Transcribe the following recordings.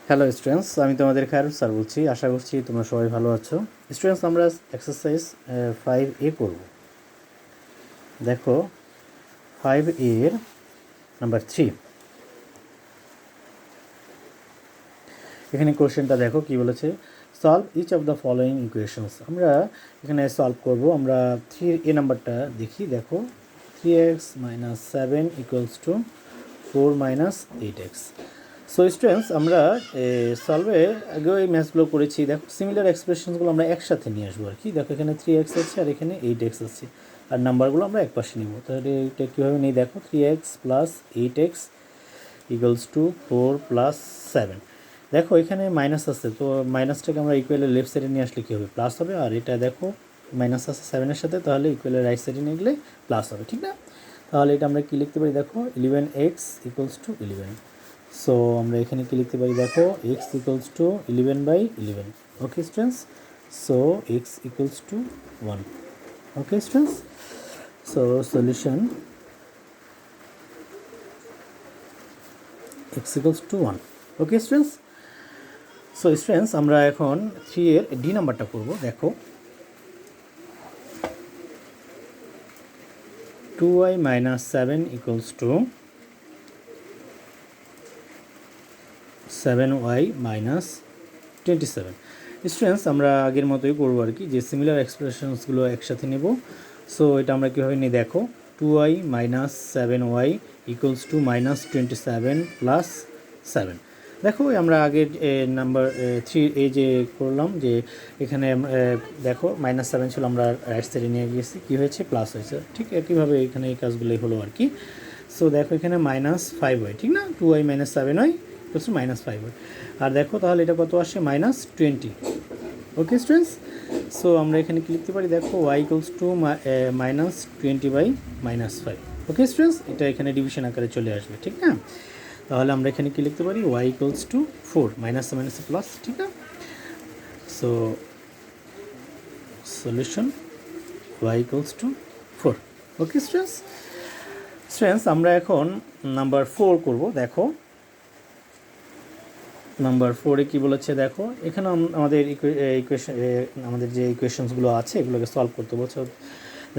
Hello students, আমি তোমাদের Khairul sir বলছি। আশা করছি তোমরা সবাই ভালো আছো। স্টুডেন্টস, আমরা এক্সারসাইজ 5A করব। দেখো 5A এর নাম্বার 3। এখানে কোশ্চেনটা দেখো কি বলেছে, solve each of the following equations. আমরা এখানে সলভ করব। আমরা 3A নাম্বারটা দেখি। দেখো 3x - 7 = 4 - 8x। সো স্টুডেন্টস, আমরা সলভে আগেও এই ম্যাথসগুলো করেছি। দেখো সিমিলার এক্সপ্রেশনসগুলো আমরা একসাথে নিয়ে আসবো আর কি। দেখো এখানে 3x আছে আর এখানে 8x আছে, আর নাম্বারগুলো আমরা এক পাশে নেব। তাহলে এটা কীভাবে নেই দেখো, 3x + 8x = 4 + 7। দেখো এখানে মাইনাস আছে, তো মাইনাসটাকে আমরা ইকুয়ালের লেফট সাইডে নিয়ে আসলে কী হবে, প্লাস হবে। আর এটা দেখো মাইনাস আছে 7-এর সাথে, তাহলে ইকুয়ালের রাইট সাইডে নিয়ে গেলে প্লাস হবে, ঠিক না? তাহলে এটা আমরা কী লিখতে পারি দেখো, 11x = 11। সো আমরা এখানে কী লিখতে পারি দেখো, x = 11/11। Okay students, so x = 1। Okay students, so solution x = 1। Okay students, so students আমরা এখন 3 এর ডি নাম্বারটা করব। দেখো 2y - 7 = 7y - 27। স্টুডেন্টস আমরা আগের মতোই করবো আর কি, যে সিমিলার এক্সপ্রেশনসগুলো একসাথে নেব। সো এটা আমরা কীভাবে নিই দেখো, 2y - 7y = -27 + 7। দেখো আমরা আগের নাম্বার 3 এই যে করলাম, যে এখানে দেখো -7 ছিল, আমরা রাইট সাইডে নিয়ে গিয়েছি, কী হয়েছে, প্লাস হয়েছে। ঠিক একইভাবে এখানে এই কাজগুলোই হলো আর কি। সো দেখো এখানে -5y, ঠিক না, 2y - 7y = -5y। আর দেখো তাহলে এটা কত আসে, -20। ওকে স্টুডেন্টস, সো আমরা এখানে কী লিখতে পারি দেখো, y = -20/-5। ওকে স্টুডেন্টস, এটা এখানে ডিভিশন আকারে চলে আসবে, ঠিক না? তাহলে আমরা এখানে কী লিখতে পারি, y = 4, মাইনাস মাইনাসে প্লাস, ঠিক না? So solution y = 4। Okay students, আমরা এখন নাম্বার 4 করব। দেখো নাম্বার 4-এ কী বলেছে দেখো, এখানে আমাদের ইকুয়েশন, আমাদের যে ইকুয়েশনসগুলো আছে এগুলোকে সলভ করতে বলছে।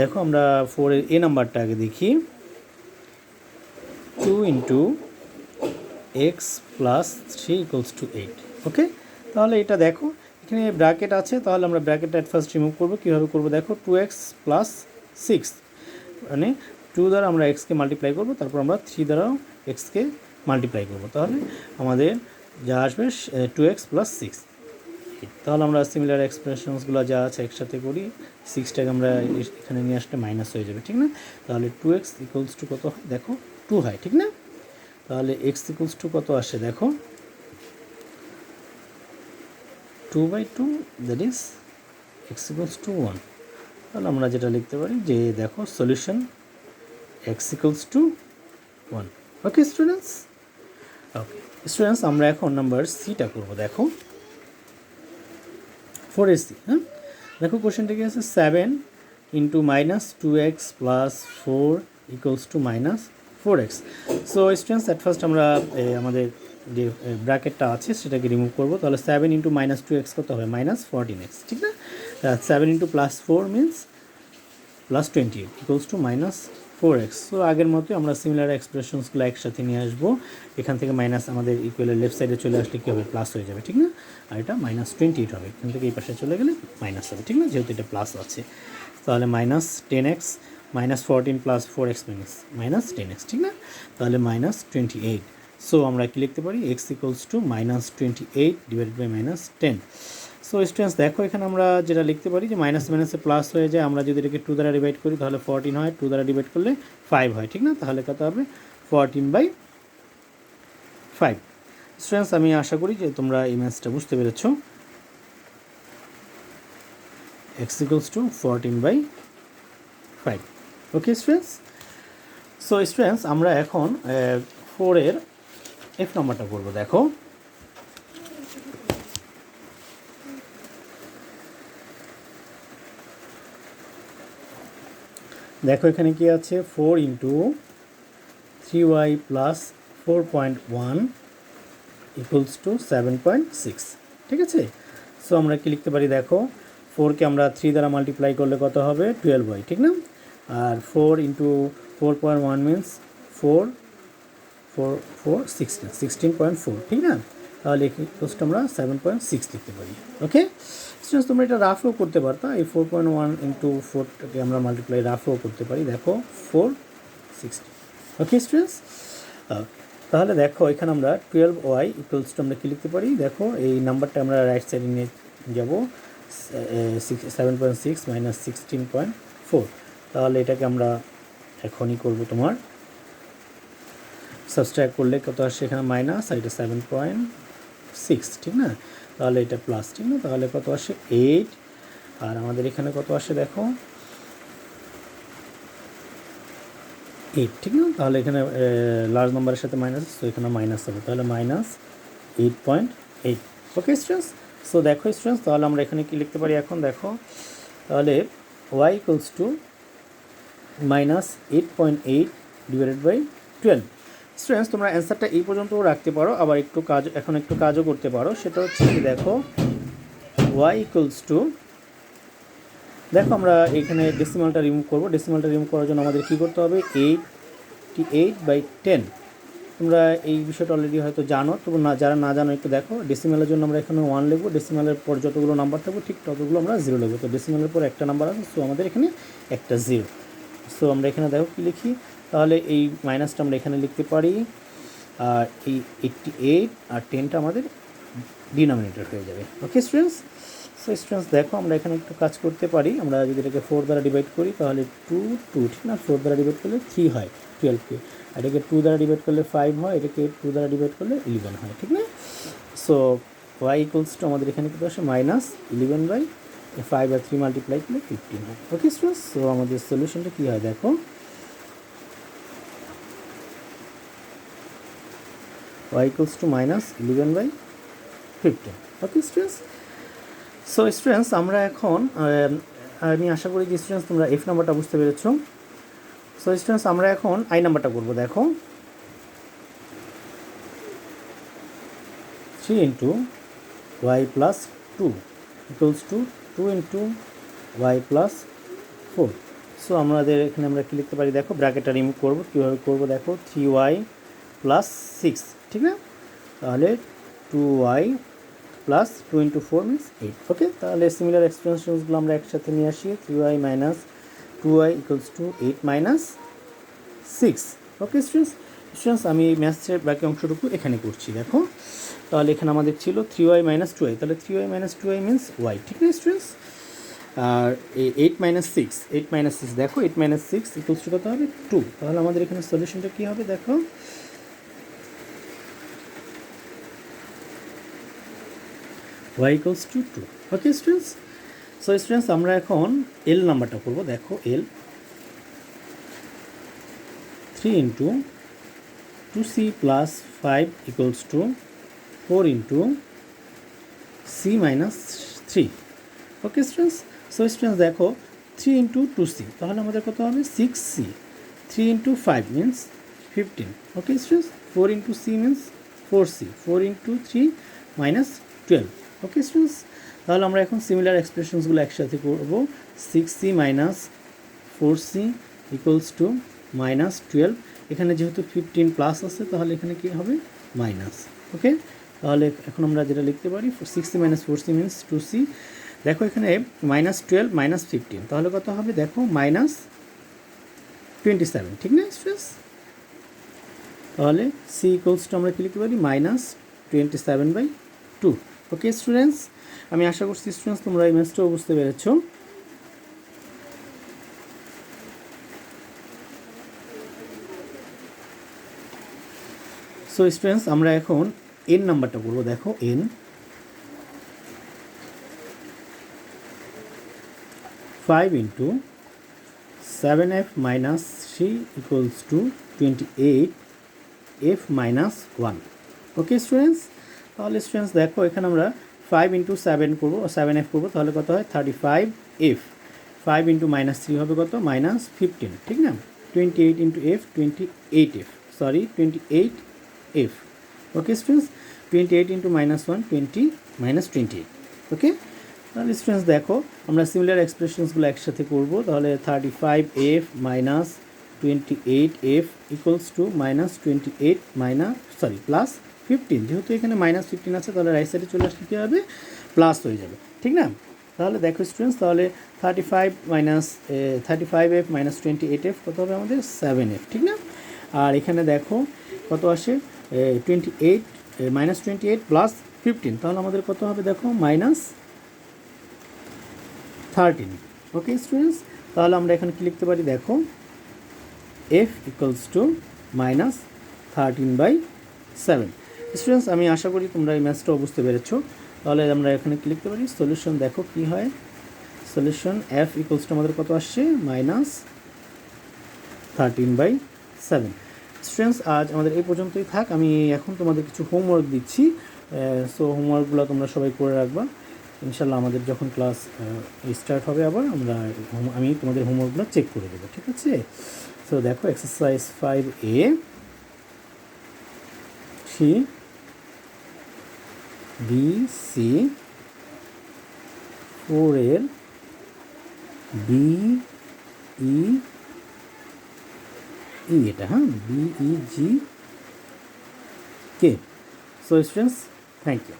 দেখো আমরা 4-এর এ নাম্বারটা আগে দেখি, 2 × x + 3 = 8। ওকে, তাহলে এটা দেখো এখানে ব্র্যাকেট আছে, তাহলে আমরা ব্র্যাকেটটা অ্যাট ফার্স্ট রিমুভ করবো। কীভাবে করবো দেখো, 2x + 6, মানে 2 দ্বারা আমরা এক্সকে মাল্টিপ্লাই করবো, তারপর আমরা 3 দ্বারাও এক্সকে মাল্টিপ্লাই করবো, তাহলে আমাদের যা আসবে 2x + 6। তাহলে আমরা সিমিলার এক্সপ্রেশনসগুলো যা আছে একসাথে করি, 6টাকে আমরা এখানে নিয়ে আসলে মাইনাস হয়ে যাবে, ঠিক না? তাহলে 2x = কত হয় দেখো, 2 হয়, ঠিক না? তাহলে x = কত আসে দেখো, 2/2, দ্যাট ইজ x = 1। তাহলে আমরা যেটা লিখতে পারি যে দেখো solution x = 1। Okay students, okay students আমরা এখন নাম্বার সিটা করবো। দেখো 4-এর সি, হ্যাঁ দেখো কোশ্চেনটা কি আছে, 7 × -2x + 4 = -4x। So students at first আমরা আমাদের যে ব্র্যাকেটটা আছে সেটাকে রিমুভ করবো। তাহলে 7 × -2x কত হবে, -14x, ঠিক না? 7 × +4 মিনস +28 = -4x। সো আগের মতোই আমরা সিমিলার এক্সপ্রেশনসগুলো একসাথে নিয়ে আসবো। এখান থেকে মাইনাস আমাদের ইকুয়ালের লেফট সাইডে চলে আসলে কী হবে, প্লাস হয়ে যাবে, ঠিক না? আর এটা -28 হবে, এখান থেকে এই পাশে চলে গেলে মাইনাস হবে, ঠিক না, যেহেতু এটা প্লাস আছে। তাহলে -10x -14 + 4x -10x, ঠিক না? তাহলে -28। সো আমরা কি লিখতে পারি, x = -28 / -10। সো স্টুডেন্টস দেখো এখানে আমরা যেটা লিখতে পারি যে মাইনাস মাইনাসে প্লাস হয়ে যায়, আমরা যদি এটাকে 2 দ্বারা ডিভাইড করি তাহলে 14 হয়, 2 দ্বারা ডিভাইড করলে 5 হয়, ঠিক না? তাহলে কত হবে, 14/5। স্টুডেন্টস আমি আশা করি যে তোমরা এই ম্যাথসটা বুঝতে পেরেছ। x = 14/5। Okay students, so students আমরা এখন 4-এর এফ নাম্বারটা করবো। দেখো দেখো এখানে কি আছে, 4 × 3y + 4.1 ইকুয়ালস টু 7.6, ঠিক আছে। সো আমরা কি লিখতে পারি দেখো, 4কে আমরা 3 দ্বারা মাল্টিপ্লাই করলে কত হবে 12 হয়, ঠিক না। আর 4 ইন্টু 4.1 মিনস 4 4 4 16 16.4, ঠিক না। তাহলে ইকুয়ালস টু আমরা 7.6 লিখতে পারি। ওকে স্টুডেন্টস, তোমরা এটা রাফও করতে পারতা, এই 4.1 ইন্টু 4টাকে আমরা মাল্টিপ্লাই রাফও করতে পারি, দেখো 460। ওকে স্টুডেন্টস, তাহলে দেখো এখানে আমরা 12y ইকুয়ালস টু আমরা কী লিখতে পারি, দেখো এই নাম্বারটা আমরা রাইট সাইডে নিয়ে যাব, 7.6 মাইনাস 16.4। তাহলে এটাকে আমরা এখনই করব, তোমার সাবস্ট্রাক্ট করলে কত আসে এখানে মাইনাস, আর এটা 7.6, ঠিক না। তাহলে এটা প্লাস, ঠিক না। তাহলে কত আসে 8, আর আমাদের এখানে কত আসে দেখো 8, ঠিক না। তাহলে এখানে লার্জ নাম্বারের সাথে মাইনাস, তো এখানে মাইনাস হবে, তাহলে মাইনাস 8.8। ওকে স্টুডেন্টস, সো দেখো স্টুডেন্টস, তাহলে আমরা এখানে কি লিখতে পারি এখন দেখো, তাহলে y equals to minus 8.8 divided by 12। Students, তোমরা অ্যান্সারটা এই পর্যন্তও রাখতে পারো, আবার একটু কাজও করতে পারো। সেটা হচ্ছে কি দেখো, y ইকুয়ালস টু, দেখো আমরা এখানে ডেসিমালটা রিমুভ করবো। ডেসিমালটা রিমুভ করার জন্য আমাদের কী করতে হবে, 88/10। তোমরা এই বিষয়টা অলরেডি হয়তো জানো, তবু যারা না জানো একটু দেখো। ডেসিমালের জন্য আমরা এখানে 1 লিখবো, ডেসিমালের পর যতগুলো নাম্বার থাকবে ঠিক ততগুলো আমরা 0 লিখবো। তো ডেসিমালের পর একটা নাম্বার আছে, সো আমাদের এখানে একটা 0। সো আমরা এখানে দেখো কী লিখি, তাহলে এই মাইনাসটা আমরা এখানে লিখতে পারি, আর এই 88 আর 10টা আমাদের ডিনোমিনেটর হয়ে যাবে। ওকে স্টুডেন্টস, সো স্টুডেন্টস দেখো আমরা এখানে একটু কাজ করতে পারি। আমরা যদি এটাকে 4 দ্বারা ডিভাইড করি তাহলে 2 2, ঠিক না। 4 দ্বারা ডিভাইড করলে 3 হয় 12কে, এটাকে 2 দ্বারা ডিভাইড করলে 5 হয়, এটাকে 2 দ্বারা ডিভাইড করলে 11 হয়, ঠিক না। সো y ইকুয়ালস টু আমাদের এখানে কত আসে মাইনাস 11/5, আর 3 মাল্টিপ্লাই করলে 15 হয়। ওকে স্টুডেন্টস, সো আমাদের সলিউশনটা কী হয় দেখো, y equals to minus 11/15। Okay students, so students আমরা এখন আমি আশা করি যে স্টুডেন্টস তোমরা এফ নাম্বারটা বুঝতে পেরেছ। সো স্টুডেন্টস আমরা এখন আই নাম্বারটা করবো। দেখো 3 into y plus 2 equals to 2 into y plus 4। So আমাদের এখানে আমরা কী লিখতে পারি দেখো, ব্র্যাকেটটা রিমুভ করবো। কীভাবে করবো দেখো, 3y প্লাস 6, ঠিক না। তাহলে 2y প্লাস 2 ইন্টু 4 মিনস 8। ওকে, তাহলে সিমিলার এক্সপ্রেশনসগুলো আমরা একসাথে নিয়ে আসি। 3y minus 2y equals to 8 minus 6। Okay students, আমি ম্যাথসের বাকি অংশটুকু এখানে করছি। দেখো তাহলে এখানে আমাদের ছিল 3y মাইনাস 2y, তাহলে 3y minus 2y means y, ঠিক না স্টুডেন্টস। আর 8 মাইনাস 6 দেখো, 8 মাইনাস 6 ইকুয়ালস টু কত হবে 2। তাহলে আমাদের এখানে সলিউশনটা কী হবে দেখো, y equals to 2. Okay students, so students আমরা এখন এল নাম্বারটা করবো। দেখো এল 3 into 2c plus 5 equals to 4 into c minus 3। Okay students, so students দেখো 3 ইন্টু 2c, তাহলে আমাদের কত হবে 6c। 3 into 5 means 15। Okay students, 4 into c means 4c, 4 into 3 minus 12। Okay students, তাহলে আমরা এখন সিমিলার এক্সপ্রেশনসগুলো একসাথে করব। 6c minus 4c equals to minus 12। এখানে যেহেতু 15 প্লাস আছে তাহলে এখানে কী হবে মাইনাস। ওকে, তাহলে এখন আমরা যেটা লিখতে পারি 6c minus 4c means 2c। দেখো এখানে মাইনাস 12 মাইনাস 15, তাহলে কত হবে দেখো মাইনাস 27, ঠিক না স্টুডেন্টস। তাহলে c ইকুয়ালস টু আমরা কী লিখতে পারি মাইনাস 27/2। ওকে স্টুডেন্টস, আমি আশা করছি স্টুডেন্টস তোমরা এই ম্যাথসটাও বুঝতে পেরেছো। সো স্টুডেন্টস আমরা এখন এন নাম্বারটা করবো। দেখো N 5 into 7f minus 3 equals to 28f minus 1। Okay students, তাহলে স্টুডেন্টস দেখো এখানে আমরা 5 ইন্টু 7 করবো, 7f করবো, তাহলে কত হয় 35f। 5 ইন্টু মাইনাস 3 হবে কত মাইনাস 15, ঠিক না। 28 into f 28f, sorry 28f। Okay students, 28 into -1 20 -28, ওকে। তাহলে স্টুডেন্টস দেখো আমরা সিমিলার এক্সপ্রেশনসগুলো একসাথে করব। তাহলে 35f minus 28f equals to -28 plus 15, যেহেতু এখানে -15 আছে তাহলে রাইট সাইডে চলে আসলে কী হবে, প্লাস হয়ে যাবে, ঠিক না। তাহলে দেখো স্টুডেন্টস, তাহলে 35f মাইনাস 28f কত হবে আমাদের 7f, ঠিক না। আর এখানে দেখো কত আসে 28 -28 প্লাস 15, তাহলে আমাদের কত হবে দেখো -13, ওকে স্টুডেন্টস। তাহলে আমরা এখানে কী লিখতে পারি দেখো, f ইকুয়ালস টু -13/7। স্টুডেন্টস আমি আশা করি তোমরা এই ম্যাথসটাও বুঝতে পেরেছো। তাহলে আমরা এখানে কী লিখতে পারি, সলিউশন দেখো কী হয়, সলিউশন f ইকুয়ালস টু আমাদের কত আসছে -13/7। স্টুডেন্টস আজ আমাদের এই পর্যন্তই থাক। আমি এখন তোমাদের কিছু হোমওয়ার্ক দিচ্ছি, সো হোমওয়ার্কগুলো তোমরা সবাই করে রাখবা। ইনশাল্লাহ আমাদের যখন ক্লাস স্টার্ট হবে আবার আমি তোমাদের হোমওয়ার্কগুলো চেক করে দেবো, ঠিক আছে। সো দেখো এক্সারসাইজ 5A, BC 4 এর BEE, এটা হ্যাঁ BEGK। So students thank you.